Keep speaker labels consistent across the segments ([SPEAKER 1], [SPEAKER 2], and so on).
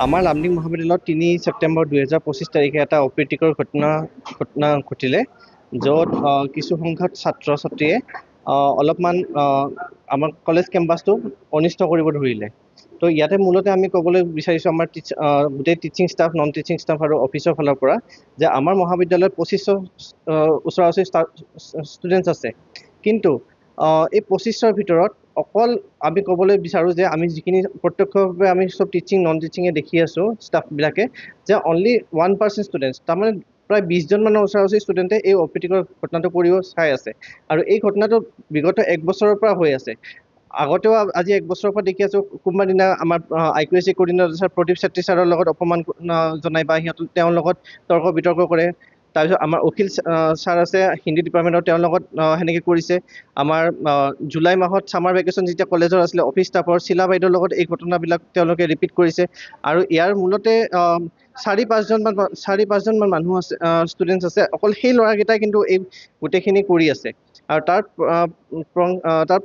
[SPEAKER 1] আমাৰ লামডিং মহাবিদ্যালয়ত ৩ ছেপ্টেম্বৰ ২০২৫ তাৰিখে এটা অপ্ৰীতিকৰ ঘটনা ঘটিলে, য'ত কিছু সংখ্যক ছাত্ৰ ছাত্ৰীয়ে অলপমান আমাৰ কলেজ কেম্পাছটো অনিষ্ট কৰিব ধৰিলে। তো ইয়াতে মূলতে আমি ক'বলৈ বিচাৰিছোঁ আমাৰ গোটেই teaching staff, non teaching staff আৰু অফিচৰ ফালৰ পৰা যে আমাৰ মহাবিদ্যালয়ত ২৫০০ ওচৰা-ওচৰি ষ্টুডেণ্টছ আছে। কিন্তু এই ২৫০০ৰ ভিতৰত অকল আমি ক'বলৈ বিচাৰোঁ যে আমি যিখিনি প্ৰত্যক্ষভাৱে আমি চব টিচিং নন টিচিঙে দেখি আছোঁ ষ্টাফবিলাকে, যে অনলি 1% ষ্টুডেণ্টছ, তাৰমানে প্ৰায় ২০জন মানৰ ওচৰা-ওচৰি ষ্টুডেণ্টে এই অপ্ৰীতিকৰ ঘটনাটো কৰিব চাই আছে। আৰু এই ঘটনাটো বিগত ১ বছৰৰ পৰা হৈ আছে। আগতেও আজি ১ বছৰৰ পৰা দেখি আছোঁ, কোনোবা দিনা আমাৰ IQAC coordinator sir Pradip Chhetri ছাৰৰ লগত অপমান জনাই বা তেওঁৰ লগত তৰ্ক বিতৰ্ক কৰে। তাৰপিছত আমাৰ অখিল ছাৰ আছে হিন্দী ডিপাৰ্টমেণ্টৰ, তেওঁৰ লগত সেনেকৈ কৰিছে। আমাৰ জুলাই মাহত ছামাৰ ভেকেশ্যন যেতিয়া কলেজৰ আছিলে, অফিচ ষ্টাফৰ শিলা বাইদেউৰ লগত এই ঘটনাবিলাক তেওঁলোকে ৰিপিট কৰিছে। আৰু ইয়াৰ মূলতে ৪-৫জনমান মানুহ আছে, ষ্টুডেণ্টছ আছে, অকল সেই ল'ৰাকেইটাই কিন্তু এই গোটেইখিনি কৰি আছে। আৰু তাৰ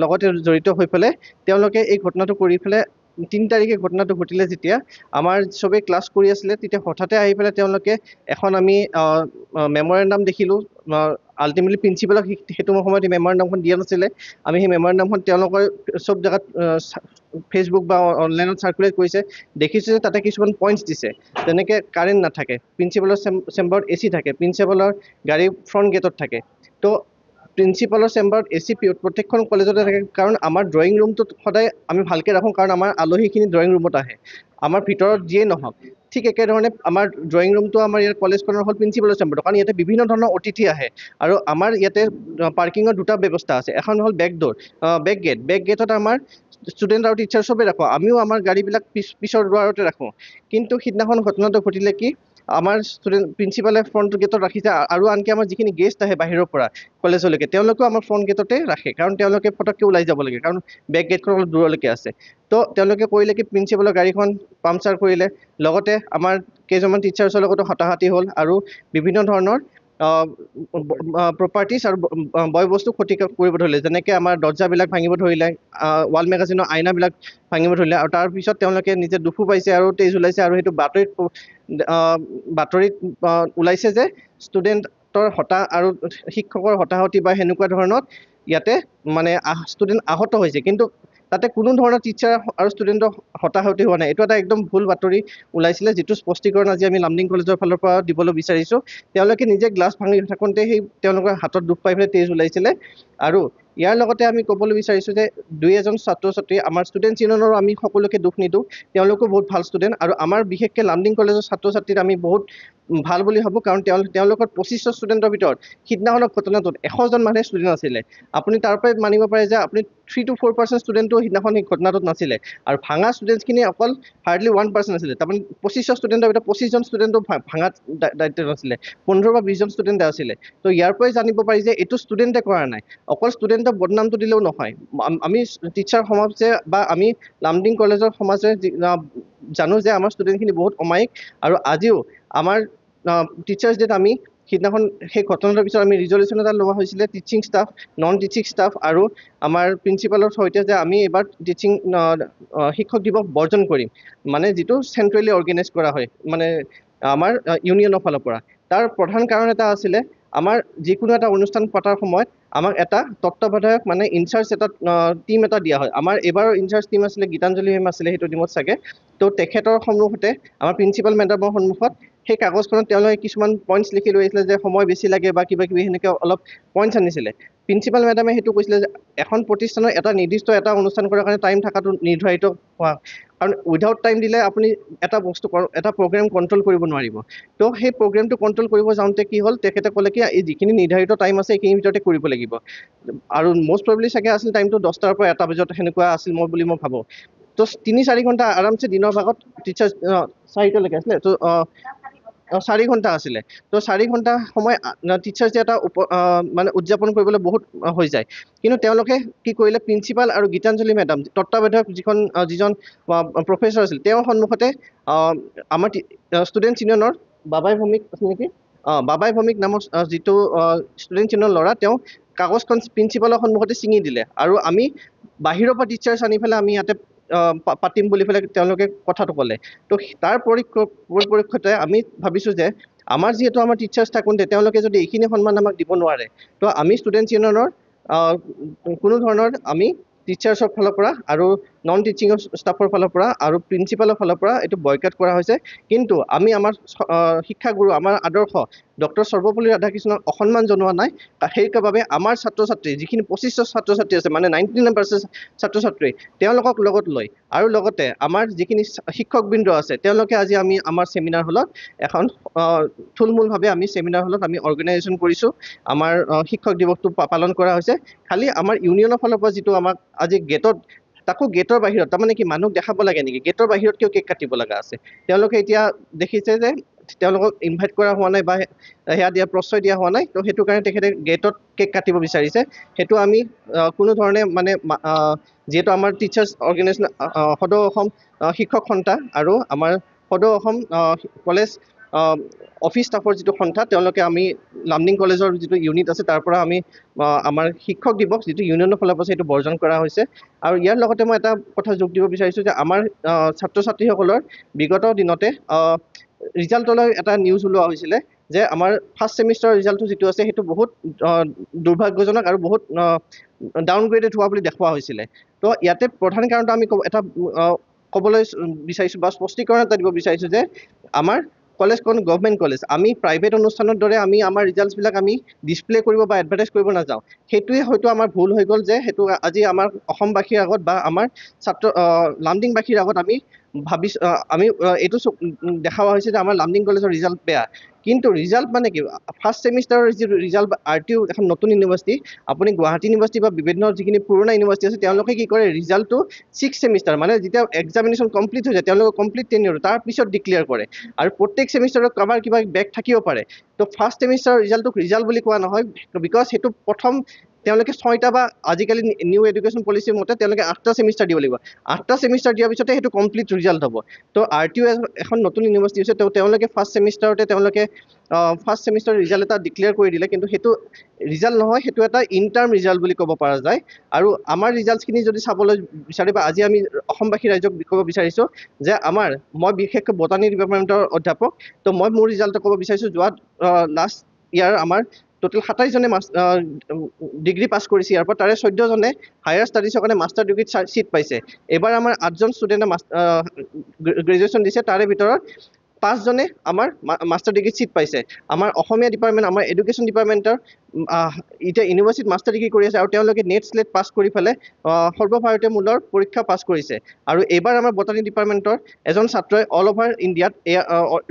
[SPEAKER 1] লগতে জড়িত হৈ পেলাই তেওঁলোকে এই ঘটনাটো কৰি পেলাই ৩ তাৰিখে ঘটনাটো ঘটিলে যেতিয়া আমাৰ চবেই ক্লাছ কৰি আছিলে, তেতিয়া হঠাতে আহি পেলাই তেওঁলোকে এখন আমি মেমৰেণ্ডাম দেখিলোঁ। আল্টিমেটলি প্ৰিন্সিপালক সেইটো সময়ত মেমৰেণ্ডামখন দিয়া নাছিলে। আমি সেই মেমৰেণ্ডামখন তেওঁলোকৰ চব জেগাত ফেচবুক বা অনলাইনত চাৰ্কুলেট কৰিছে, দেখিছোঁ যে তাতে কিছুমান পইণ্টছ দিছে। যেনেকৈ কাৰেণ্ট নাথাকে, প্ৰিন্সিপালৰ চেম্বাৰত AC থাকে, প্ৰিন্সিপালৰ গাড়ী ফ্ৰণ্ট গেটত থাকে। তো প্ৰিন্সিপালৰ চেম্বাৰত AC প্ৰত্যেকখন কলেজতে থাকে, কাৰণ আমাৰ ড্ৰয়িং ৰুমটোত সদায় আমি ভালকৈ ৰাখোঁ, কাৰণ আমাৰ আলহীখিনি ড্ৰয়িং ৰুমত আহে, আমাৰ ভিতৰত যিয়ে নহওক। ঠিক একেধৰণে আমাৰ ড্ৰয়িং ৰুমটো আমাৰ ইয়াৰ কলেজখনৰ হ'ল প্ৰিন্সিপালৰ চেম্বাৰটো, কাৰণ ইয়াতে বিভিন্ন ধৰণৰ অতিথি আহে। আৰু আমাৰ ইয়াতে পাৰ্কিঙৰ দুটা ব্যৱস্থা আছে, এখন হ'ল বেক গেটত আমাৰ ষ্টুডেণ্ট আৰু টিচাৰ চবেই ৰাখোঁ, আমিও আমাৰ গাড়ীবিলাক পিছৰ দুৱাৰতে ৰাখোঁ। কিন্তু সিদিনাখন ঘটনাটো ঘটিলে কি, আমাৰ প্ৰিন্সিপালে ফ্ৰণ্ট গেটত ৰাখিছে, আৰু আনকি আমাৰ যিখিনি গেষ্ট আহে বাহিৰৰ পৰা কলেজলৈকে, তেওঁলোকেও আমাৰ ফ্ৰণ্ট গেটতে ৰাখে, কাৰণ তেওঁলোকে পটককৈ ওলাই যাব লাগে, কাৰণ বেক গেটখন অলপ দূৰলৈকে আছে। তো তেওঁলোকে কৰিলে কি, প্ৰিন্সিপালৰ গাড়ীখন পামচাৰ কৰিলে, লগতে আমাৰ কেইজনমান টিচাৰ্ছৰ লগতো হতাহতি হ'ল, আৰু বিভিন্ন ধৰণৰ প্ৰপাৰ্টিজ আৰু বয় বস্তু ক্ষতি কৰিব ধৰিলে। যেনেকৈ আমাৰ দৰ্জাবিলাক ভাঙিব ধৰিলে, ৱাল মেগাজিনৰ আইনাবিলাক ভাঙিব ধৰিলে, আৰু তাৰপিছত তেওঁলোকে নিজে দুখো পাইছে আৰু তেজ ওলাইছে। আৰু সেইটো বাতৰিত ওলাইছে যে ষ্টুডেণ্টৰ আৰু শিক্ষকৰ হতাহতি বা সেনেকুৱা ধৰণৰ ইয়াতে মানে ষ্টুডেণ্ট আহত হৈছে, কিন্তু তাতে কোনো ধৰণৰ টিচাৰ আৰু ষ্টুডেণ্টৰ হতাহতি হোৱা নাই। এইটো এটা একদম ভুল বাতৰি ওলাইছিলে, যিটো স্পষ্টীকৰণ আজি আমি লামডিং কলেজৰ ফালৰ পৰা দিবলৈ বিচাৰিছোঁ। তেওঁলোকে নিজে গ্লাছ ভাঙি থাকোঁতে তেওঁলোকৰ হাতত দুখ পাই পেলাই তেজ ওলাইছিলে। আৰু ইয়াৰ লগতে আমি ক'বলৈ বিচাৰিছোঁ যে ২-এজন ছাত্ৰ ছাত্ৰী, আমাৰ ষ্টুডেণ্টছ ইউনিয়নৰো আমি সকলোকে দুখ নিদিওঁ, তেওঁলোকো বহুত ভাল ষ্টুডেণ্ট, আৰু আমাৰ বিশেষকৈ লামডিং কলেজৰ ছাত্ৰ ছাত্ৰীক আমি বহুত ভাল বুলি ভাবোঁ, কাৰণ তেওঁলোকৰ ২৫০০ ষ্টুডেণ্টৰ ভিতৰত সিদিনাখনৰ ঘটনাটোত ১০০জন মানুহে ষ্টুডেণ্ট আছিলে। আপুনি তাৰ পৰাই মানিব পাৰে যে আপুনি 3-4% ষ্টুডেণ্টো সিদিনাখন সেই ঘটনাটোত নাছিলে, আৰু ভাঙা ষ্টুডেণ্টছখিনি অকল হাৰ্ডলি 1% আছিলে। তাৰমানে ২৫০০ ষ্টুডেণ্টৰ ভিতৰত ২৫জন ষ্টুডেণ্টো ভাঙাত দায়িত্ব নাছিলে, ১৫ বা ২০জন ষ্টুডেণ্টে আছিলে। তো ইয়াৰ পৰাই জানিব পাৰি যে এইটো ষ্টুডেণ্টে কৰা নাই, অকল ষ্টুডেণ্টক বদনামটো দিলেও নহয়। আমি টিচাৰ সমাজে বা আমি লামডিং কলেজৰ সমাজে জানো যে আমাৰ ষ্টুডেণ্টখিনি বহুত অমায়িক, আৰু আজিও আমাৰ টিচাৰ্ছ ডেত আমি সিদিনাখন সেই ঘটনাটোৰ পিছত আমি ৰিজলিউশ্যন এটা লোৱা হৈছিলে, teaching staff, non teaching staff আৰু আমাৰ প্ৰিন্সিপালৰ সৈতে, যে আমি এইবাৰ শিক্ষক দিৱস বৰ্জন কৰিম, মানে যিটো চেণ্ট্ৰেলি অৰ্গেনাইজ কৰা হয়, মানে আমাৰ ইউনিয়নৰ ফালৰ পৰা। তাৰ প্ৰধান কাৰণ এটা আছিলে, আমাৰ যিকোনো এটা অনুষ্ঠান পতাৰ সময়ত আমাক এটা তত্ত্বাৱধায়ক, মানে ইনচাৰ্জ এটা টিম এটা দিয়া হয়। আমাৰ এইবাৰৰ ইনচাৰ্জ টিম আছিলে গীতাঞ্জলি মেম আছিলে সেইটো টিমত চাগে। তো তেখেতৰ সন্মুখতে, আমাৰ প্ৰিন্সিপাল মেডামৰ সন্মুখত সেই কাগজখনত তেওঁলোকে কিছুমান পইণ্টছ লিখি লৈ আহিছিলে, যে সময় বেছি লাগে বা কিবা কিবি সেনেকৈ অলপ পইণ্টছ আনিছিলে। প্ৰিন্সিপাল মেডামে সেইটো কৈছিলে যে এখন প্ৰতিষ্ঠানৰ এটা নিৰ্দিষ্ট এটা অনুষ্ঠান কৰাৰ কাৰণে টাইম থকাটো নিৰ্ধাৰিত হোৱা, কাৰণ উইদাউট টাইম দিলে আপুনি এটা প্ৰগ্ৰেম কণ্ট্ৰল কৰিব নোৱাৰিব। তো সেই প্ৰগ্ৰেমটো কণ্ট্ৰল কৰিব যাওঁতে কি হ'ল, তেখেতে ক'লে কি এই যিখিনি নিৰ্ধাৰিত টাইম আছে সেইখিনিৰ ভিতৰতে কৰিব লাগিব, আৰু মষ্ট প্ৰবেবলি চাগে আছিল টাইমটো 10টাৰ পৰা 1টা বজাত সেনেকুৱা আছিল বুলি মই ভাবোঁ। তো 3-4 ঘণ্টা আৰামছে দিনৰ ভাগত টিচাৰ্ছ 4টালৈকে আছিলে, তো 4 ঘণ্টা আছিলে। তো 4 ঘণ্টা সময় টিচাৰ্ছ ডে এটা মানে উদযাপন কৰিবলৈ বহুত হৈ যায়। কিন্তু তেওঁলোকে কি কৰিলে, প্ৰিন্সিপাল আৰু গীতাঞ্জলি মেডাম তত্ত্বাৱধায়ক যিজন প্ৰফেচৰ আছিল, তেওঁৰ সন্মুখতে আমাৰ ষ্টুডেণ্টছ ইউনিয়নৰ বাবাই ভৌমিক আছিল নেকি, বাবাই ভৌমিক নামৰ যিটো ষ্টুডেণ্টছ ইউনিয়নৰ ল'ৰা, তেওঁ কাগজখন প্ৰিন্সিপালৰ সন্মুখতে ছিঙি দিলে। আৰু আমি বাহিৰৰ পৰা টিচাৰ্ছ আনি পেলাই আমি ইয়াতে পাতিম বুলি পেলাই তেওঁলোকে কথাটো ক'লে। তো তাৰ পৰিপ্ৰেক্ষিতে আমি ভাবিছোঁ যে আমাৰ যিহেতু আমাৰ টিচাৰ্ছ থাকোঁতে তেওঁলোকে যদি এইখিনি সন্মান আমাক দিব নোৱাৰে, তো আমি ষ্টুডেণ্টছ ইউনিয়নৰ কোনো ধৰণৰ আমি টিচাৰ্ছৰ ফালৰ পৰা আৰু নন টিচিং ষ্টাফৰ ফালৰ পৰা আৰু প্ৰিন্সিপালৰ ফালৰ পৰা এইটো বয়কট কৰা হৈছে। কিন্তু আমি আমাৰ শিক্ষাগুৰু, আমাৰ আদৰ্শ ডক্টৰ সৰ্বপল্লী ৰাধাকৃষ্ণক অসন্মান জনোৱা নাই। সেইবাবে আমাৰ ছাত্ৰ ছাত্ৰী যিখিনি 2500 ছাত্ৰ ছাত্ৰী আছে, মানে 99% ছাত্ৰ ছাত্ৰী, তেওঁলোকক লগত লৈ আৰু লগতে আমাৰ যিখিনি শিক্ষকবৃন্দ আছে তেওঁলোকে আজি আমি আমাৰ ছেমিনাৰ হলত এখন থুলমূলভাৱে আমি ছেমিনাৰ হলত আমি অৰ্গেনাইজেশ্যন কৰিছোঁ। আমাৰ শিক্ষক দিৱসটো পালন কৰা হৈছে। খালি আমাৰ ইউনিয়নৰ ফালৰ পৰা যিটো আমাক আজি গেটত, তাকো গেটৰ বাহিৰত, তাৰমানে কি মানুহ দেখাব লাগে নেকি, গেটৰ বাহিৰত কিয় কেক কাটিব লগা আছে? তেওঁলোকে এতিয়া দেখিছে যে তেওঁলোকক ইনভাইট কৰা হোৱা নাই বা সেয়া দিয়া প্ৰশ্ৰয় দিয়া হোৱা নাই, তো সেইটো কাৰণে তেখেতে গেটত কেক কাটিব বিচাৰিছে। সেইটো আমি কোনো ধৰণে মানে যিহেতু আমাৰ টিচাৰ্ছ অৰ্গেনাইজেশ্যন সদৌ অসম শিক্ষক সন্থা আৰু আমাৰ সদৌ অসম কলেজ অফিচ ষ্টাফৰ যিটো সন্থা, তেওঁলোকে আমি লামডিং কলেজৰ যিটো ইউনিট আছে তাৰ পৰা আমি আমাৰ শিক্ষক দিৱস যিটো ইউনিয়নৰ ফালৰ পৰা সেইটো বৰ্জন কৰা হৈছে। আৰু ইয়াৰ লগতে মই এটা কথা যোগ দিব বিচাৰিছোঁ যে আমাৰ ছাত্ৰ ছাত্ৰীসকলৰ বিগত দিনতে ৰিজাল্টলৈ এটা নিউজ ওলোৱা হৈছিলে যে আমাৰ ফাৰ্ষ্ট ছেমিষ্টাৰৰ ৰিজাল্টটো যিটো আছে সেইটো বহুত দুৰ্ভাগ্যজনক আৰু বহুত ডাউনগ্ৰেডেড হোৱা বুলি দেখুওৱা হৈছিলে। তো ইয়াতে প্ৰধান কাৰণটো আমি এটা ক'বলৈ বিচাৰিছোঁ বা স্পষ্টীকৰণ এটা দিব বিচাৰিছোঁ যে আমাৰ কলেজখন গভৰ্ণমেণ্ট কলেজ, আমি প্ৰাইভেট অনুষ্ঠানৰ দৰে আমি আমাৰ ৰিজাল্টছবিলাক আমি ডিছপ্লে কৰিব বা এডভাৰটাইজ কৰিব নাযাওঁ। সেইটোৱে হয়তো আমাৰ ভুল হৈ গ'ল যে সেইটো আজি আমাৰ অসমবাসীৰ আগত বা আমাৰ লামডিংবাসীৰ আগত আমি আমি এইটো দেখাওৱা হৈছে যে আমাৰ লামডিং কলেজৰ ৰিজাল্ট বেয়া। কিন্তু ৰিজাল্ট মানে কি, ফাৰ্ষ্ট ছেমিষ্টাৰৰ যিটো ৰিজাল্ট, RTU এখন নতুন ইউনিভাৰ্চিটি, আপুনি গুৱাহাটী ইউনিভাৰ্চিটি বা বিভিন্ন যিখিনি পুৰণা ইউনিভাৰ্চিটি আছে তেওঁলোকে কি কৰে, ৰিজাল্টটো 6th ছেমিষ্টাৰ মানে যেতিয়া এক্সামিনেশ্যন কমপ্লিট হৈ যায়, তেওঁলোকে কমপ্লিট টেনিয়ৰ তাৰ পিছত ডিক্লেয়াৰ কৰে। আৰু প্ৰত্যেক ছেমিষ্টাৰত কাৰোবাৰ কিবা বেক থাকিব পাৰে। তো ফাৰ্ষ্ট ছেমিষ্টাৰৰ ৰিজাল্টটোক ৰিজাল্ট বুলি কোৱা নহয়, বিকজ সেইটো প্ৰথম তেওঁলোকে 6টা বা আজিকালি নিউ এডুকেশ্যন পলিচিৰ মতে তেওঁলোকে 8টা ছেমিষ্টাৰ দিব লাগিব। 8টা ছেমিষ্টাৰ দিয়াৰ পিছতে সেইটো কমপ্লিট ৰিজাল্ট হ'ব। তো RTU এখন নতুন ইউনিভাৰ্চিটি হৈছে, তেওঁলোকে ফাৰ্ষ্ট ছেমিষ্টাৰতে তেওঁলোকে ফাৰ্ষ্ট ছেমিষ্টাৰ ৰিজাল্ট এটা ডিক্লেয়াৰ কৰি দিলে। কিন্তু সেইটো ৰিজাল্ট নহয়, সেইটো এটা ইনটাৰ্ম ৰিজাল্ট বুলি ক'ব পৰা যায়। আৰু আমাৰ ৰিজাল্টছখিনি যদি চাবলৈ বিচাৰে বা আজি আমি অসমবাসী ৰাইজক ক'ব বিচাৰিছোঁ যে মই বিশেষকৈ বটানী ডিপাৰ্টমেণ্টৰ অধ্যাপক, তো মই মোৰ ৰিজাল্টটো ক'ব বিচাৰিছোঁ। যোৱা লাষ্ট ইয়াৰ আমাৰ টোটেল 27জনে ডিগ্ৰী পাছ কৰিছে, ইয়াৰ পৰা তাৰে 14জনে হায়াৰ ষ্টাডিজৰ কাৰণে মাষ্টাৰ ডিগ্ৰীত ছিট পাইছে। এইবাৰ আমাৰ 8জন ষ্টুডেণ্টে গ্ৰেজুৱেশ্যন দিছে, তাৰে ভিতৰত 5জনে আমাৰ মাষ্টাৰ ডিগ্ৰীত ছিট পাইছে। আমাৰ অসমীয়া ডিপাৰ্টমেণ্ট, আমাৰ এডুকেশ্যন ডিপাৰ্টমেণ্টৰ এতিয়া ইউনিভাৰ্চিটিত মাষ্টাৰ ডিগ্ৰী কৰি আছে আৰু তেওঁলোকে নেট স্লেট পাছ কৰি পেলাই সৰ্বভাৰতীয় মূলৰ পৰীক্ষা পাছ কৰিছে। আৰু এইবাৰ আমাৰ বটানী ডিপাৰ্টমেণ্টৰ এজন ছাত্ৰই অল অভাৰ ইণ্ডিয়াত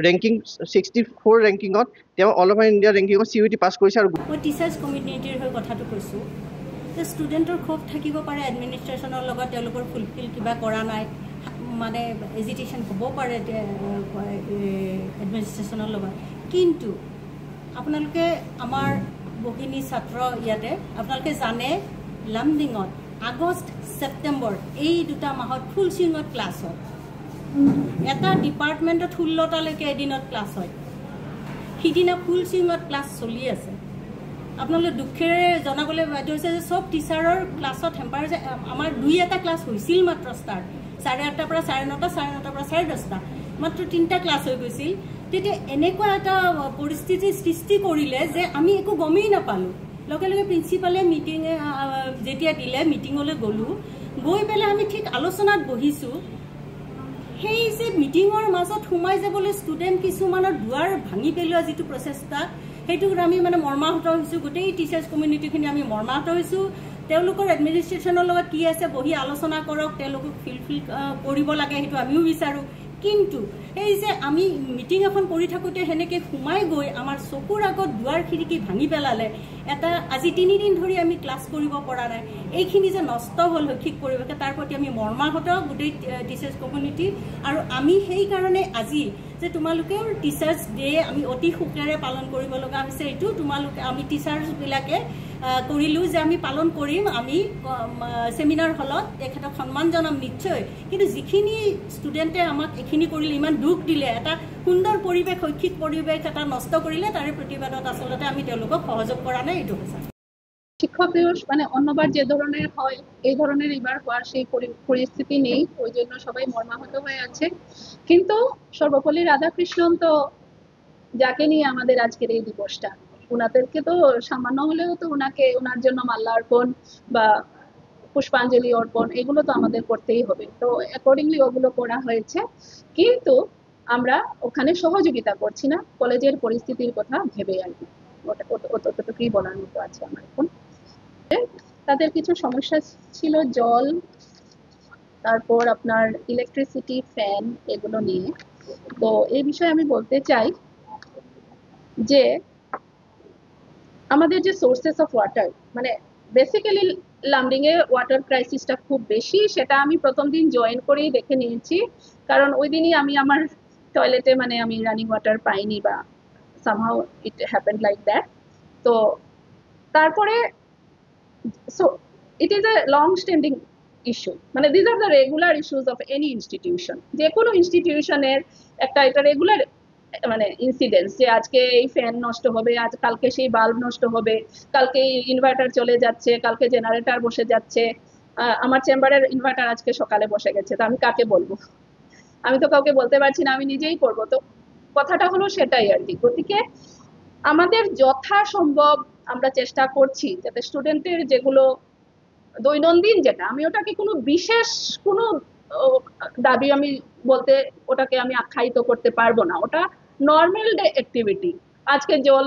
[SPEAKER 1] ৰেংকিং 64 ৰেংকিঙত তেওঁ অল অভাৰ ইণ্ডিয়া ৰেংকিঙত CUET পাছ কৰিছে। আৰু
[SPEAKER 2] মই টিচাৰ্ছ কমিউনিটিৰ হৈ কথাটো কৈছোঁ যে ষ্টুডেণ্টৰ ক্ষোভ থাকিব পাৰে এডমিনিষ্ট্ৰেশ্যনৰ লগত, তেওঁলোকৰ ফুলফিল কিবা কৰা নাই, মানে এজিটেশ্যন হ'ব পাৰে এডমিনিষ্ট্ৰেশ্যনৰ লগত। কিন্তু আপোনালোকে আমাৰ বহুখিনি ছাত্ৰ ইয়াতে আপোনালোকে জানে লামডিঙত আগষ্ট ছেপ্টেম্বৰ এই 2টা মাহত ফুল চুইঙত ক্লাছ হয়। এটা ডিপাৰ্টমেণ্টত 16টালৈকে এদিনত ক্লাছ হয়। সিদিনা ফুল চুইঙত ক্লাছ চলি আছে। আপোনালোকে দুখেৰে জনাবলৈ বাধ্য হৈছে যে চব টিচাৰৰ ক্লাছত হেম্পাৰ হৈছে। আমাৰ 2এটা ক্লাছ হৈছিল মাত্ৰ ষ্টাৰ্ট, 8:30 পৰা 9:30, 9:30 পৰা 10:30, মাত্ৰ 3টা ক্লাছ হৈ গৈছিল। তেতিয়া এনেকুৱা এটা পৰিস্থিতিৰ সৃষ্টি কৰিলে যে আমি একো গমেই নাপালোঁ। লগে লগে প্ৰিন্সিপালে যেতিয়া দিলে মিটিঙলৈ গ'লোঁ, গৈ পেলাই আমি ঠিক আলোচনাত বহিছোঁ। সেই যে মিটিঙৰ মাজত সোমাই যাবলৈ ষ্টুডেণ্ট কিছুমানৰ দুৱাৰ ভাঙি পেলোৱা যিটো প্ৰচেষ্টা, সেইটোত আমি মানে মৰ্মাহত হৈছোঁ। গোটেই টিচাৰ্ছ কমিউনিটিখিনি আমি মৰ্মাহত হৈছোঁ। তেওঁলোকৰ এডমিনিষ্ট্ৰেশ্যনৰ লগত কি আছে বহি আলোচনা কৰক, তেওঁলোকক ফিল কৰিব লাগে, সেইটো আমিও বিচাৰোঁ। কিন্তু এই যে আমি মিটিং এখন কৰি থাকোঁতে সেনেকৈ সোমাই গৈ আমাৰ চকুৰ আগত দুৱাৰ খিৰিকী ভাঙি পেলালে, এটা আজি 3 দিন ধৰি আমি ক্লাছ কৰিব পৰা নাই, এইখিনি যে নষ্ট হ'ল শৈক্ষিক পৰিৱেশে, তাৰ প্ৰতি আমি মৰ্মাহত গোটেই টিচাৰ্ছ কমিউনিটি। আৰু আমি সেইকাৰণে আজি যে তোমালোকেও টিচাৰ্ছ ডে আমি অতি সুখেৰে পালন কৰিব লগা হৈছে। এইটো আমি টিচাৰ্ছবিলাকে কৰিলোঁ যে আমি পালন কৰিম, আমি ছেমিনাৰ হলত তেখেতক সন্মান জনাম নিশ্চয়। কিন্তু যিখিনি ষ্টুডেণ্টে আমাক এইখিনি কৰিলে, ইমান দুখ দিলে, এটা সুন্দৰ পৰিৱেশ শৈক্ষিক পৰিৱেশ এটা নষ্ট কৰিলে, তাৰে প্ৰতিবাদত আচলতে আমি তেওঁলোকক সহযোগ কৰা নাই, এইটো সঁচা।
[SPEAKER 3] শিক্ষক দিবস মানে অন্যবার যে ধরনের হয় এই ধরনের এবার হওয়ার সেই পরিস্থিতি নেই, ওই জন্য সবাই মর্মাহত হয়ে আছে। কিন্তু সর্বপল্লী রাধাকৃষ্ণন তো, যাকে নিয়ে আমাদের আজকের এই দিবসটা, ওনাদেরকে তো সামান্য হলেও তো ওনাকে, ওনার জন্য মাল্যার্পণ বা পুষ্পাঞ্জলি অর্পণ এগুলো তো আমাদের করতেই হবে। তো অ্যাকর্ডিংলি ওগুলো করা হয়েছে, কিন্তু আমরা ওখানে সহযোগিতা করছি না, কলেজের পরিস্থিতির কথা ভেবে আর কি। ওটা অতটুকুই বলার মতো আছে আমার এখন। তাদের কিছু সমস্যা ছিল, জল, তারপর আপনার ইলেকট্রিসিটি, ফ্যান, এগুলো নিয়ে। তো এই বিষয়ে আমি বলতে চাই যে আমাদের যে সোর্সেস অফ ওয়াটার, মানে বেসিক্যালি লামডিং এ ওয়াটার ক্রাইসিসটা খুব বেশি, সেটা আমি প্রথম দিন জয়েন করেই দেখে নিয়েছি। কারণ ওই দিনই আমি আমার টয়লেটে মানে আমি রানিং ওয়াটার পাইনি, বা somehow it happened like that. তো তারপরে so it is a long standing issue, মানে these are the regular issues of any institution, যে কোনো ইনস্টিটিউশনের একটা এটা রেগুলার মানে ইনসিডেন্স, যে আজকে এই ফ্যান নষ্ট হবে, আজ কালকে সেই বাল্ব নষ্ট হবে, কালকে ইনভার্টার চলে যাচ্ছে, কালকে জেনারেটর বসে যাচ্ছে। আমার চেম্বারের ইনভার্টার আজকে সকালে বসে গেছে, তো আমি কাকে বলবো? আমি তো কাউকে বলতে পারছি না, আমি নিজেই করবো। তো কথাটা হলো সেটাই আর কি। গতিকে আমাদের যথাসম্ভব আমরা চেষ্টা করছি যাতে স্টুডেন্টের যেগুলো দৈনন্দিন, যেটা আমি ওটাকে কোনো বিশেষ কোনো দাবি আমি বলতে ওটাকে আমি আখ্যায়িত করতে পারবো না, ওটা নর্মাল ডে অ্যাক্টিভিটি। আজকে জল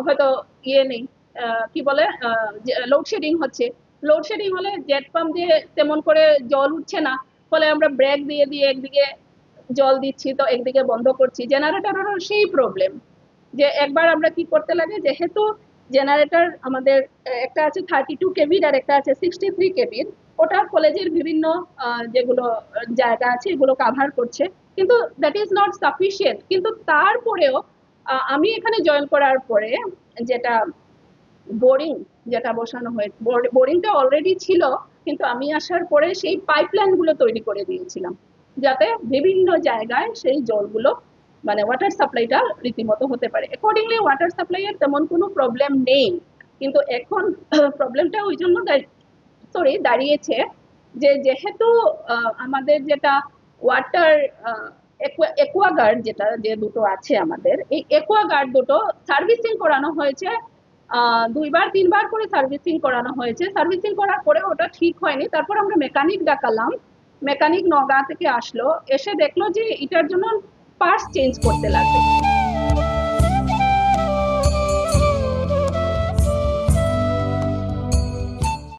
[SPEAKER 3] হয়তো ইয়ে নেই, কি বলে, লোডশেডিং হচ্ছে, লোডশেডিং হলে জেট পাম্প দিয়ে তেমন করে জল উঠছে না, ফলে আমরা ব্রেক দিয়ে দিয়ে একদিকে জল দিচ্ছি তো একদিকে বন্ধ করছি। জেনারেটরেরও সেই প্রবলেম, যে একবার আমরা কি করতে লাগে, যেহেতু জেনারেটর আমাদের একটা আছে 32 কেবির আর একটা আছে 63 কেবির, ওটা কলেজের বিভিন্ন যেগুলো জায়গা আছে এগুলো কাভার করছে, কিন্তু দ্যাট ইজ নট সাফিসিয়েন্ট। কিন্তু তারপরেও আমি এখানে জয়েন করার পরে যেটা বোরিং, যেটা বসানো হয়েছে, বোরিংটা অলরেডি ছিল, কিন্তু আমি আসার পরে সেই পাইপলাইন গুলো তৈরি করে দিয়েছিলাম, যাতে বিভিন্ন জায়গায় সেই জলগুলো মানে ওয়াটার সাপ্লাইটা রীতিমতো হতে পারে। অ্যাকর্ডিংলি ওয়াটার সাপ্লাইয়ের তেমন কোনো প্রবলেম নেই, কিন্তু এখন প্রবলেমটা ওই জন্য দাঁড়িয়েছে যে যেহেতু আমাদের যেটা ওয়াটার একুয়াগার্ড, যেটা যে দুটো আছে আমাদের, এই একুয়াগার্ড দুটো সার্ভিসিং করানো হয়েছে, 2-3 বার করে সার্ভিসিং করানো হয়েছে। সার্ভিসিং করার পরে ওটা ঠিক হয়নি, তারপর আমরা মেকানিক ডাকালাম, মেকানিক নগাঁ থেকে আসলো, এসে দেখলো যে এটার জন্য পার্টস চেঞ্জ করতে লাগবে।